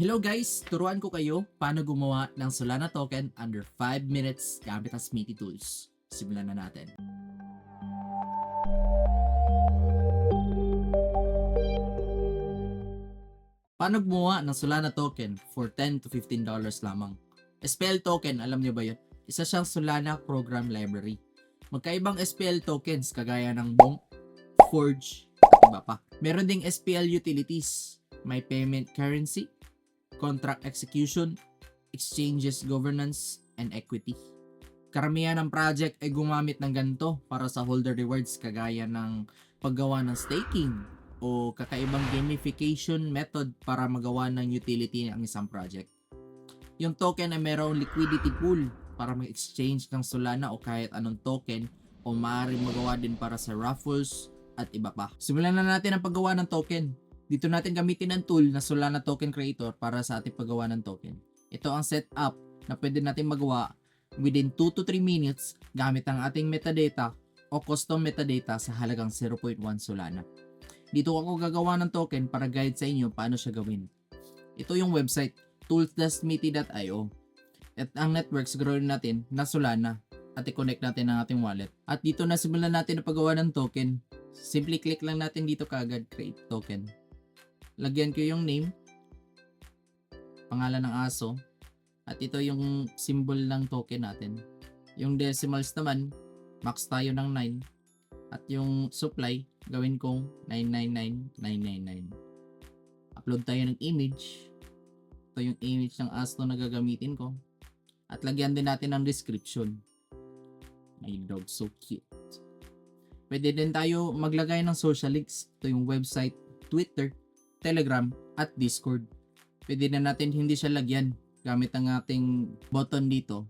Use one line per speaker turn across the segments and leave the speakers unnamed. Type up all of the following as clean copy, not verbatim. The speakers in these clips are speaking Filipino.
Hello guys! Turuan ko kayo paano gumawa ng Solana token under 5 minutes gamit ang Smithy Tools. Simulan na natin. Paano gumawa ng Solana token for $10 to $15 lamang? SPL token, alam niyo ba yun? Isa siyang Solana program library. Magkaibang SPL tokens kagaya ng Bonk, Forge, at iba pa. Meron ding SPL utilities. May payment currency, contract execution, exchanges governance, and equity. Karamihan ng project ay gumamit ng ganito para sa holder rewards kagaya ng paggawa ng staking o kakaibang gamification method para magawa ng utility ng isang project. Yung token ay mayroong liquidity pool para mag-exchange ng Solana o kahit anong token o maaaring magawa din para sa raffles at iba pa. Simulan na natin ang paggawa ng token. Dito natin gamitin ang tool na Solana Token Creator para sa ating paggawa ng token. Ito ang setup na pwede natin magawa within 2 to 3 minutes gamit ang ating metadata o custom metadata sa halagang 0.1 Solana. Dito ako gagawa ng token para guide sa inyo paano siya gawin. Ito yung website, tools.smithy.io. At ang network siguraduhin natin na Solana at i-connect natin ang ating wallet. At dito na simulan natin ang paggawa ng token. Simply click lang natin dito kaagad, create token. Lagyan ko yung name, pangalan ng aso, at ito yung symbol ng token natin. Yung decimals naman, max tayo ng 9, at yung supply, gawin kong 999999. Upload tayo ng image. Ito yung image ng aso na gagamitin ko. At lagyan din natin ng description. My dog, so cute. Pwede din tayo maglagay ng social links. Ito yung website, Twitter, Telegram, at Discord. Pwede na natin hindi siya lagyan gamit ang ating button dito.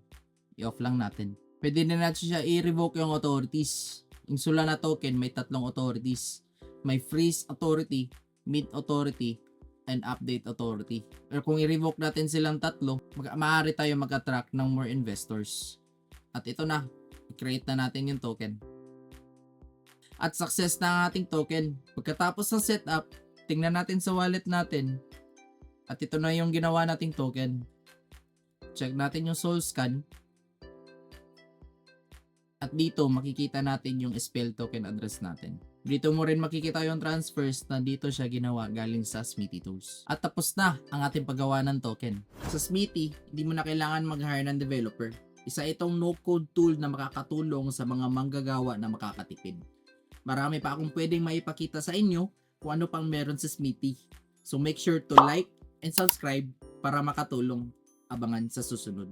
I-off lang natin. Pwede na natin siya i-revoke yung authorities. Yung Solana token may 3 authorities. May freeze authority, mid authority, and update authority. Pero kung i-revoke natin silang 3, maaari tayo mag-attract ng more investors. At ito na, i-create na natin yung token. At success na ang ating token. Pagkatapos ng setup, tingnan natin sa wallet natin. At ito na yung ginawa nating token. Check natin yung soul scan. At dito makikita natin yung SPL token address natin. Dito mo rin makikita yung transfers na dito siya ginawa galing sa Smithy Tools. At tapos na ang ating paggawa ng token. Sa Smithy, hindi mo na kailangan mag-hire ng developer. Isa itong no-code tool na makakatulong sa mga manggagawa na makakatipid. Marami pa akong pwedeng maipakita sa inyo kung ano pang meron sa Smithy. So make sure to like and subscribe para makatulong. Abangan sa susunod.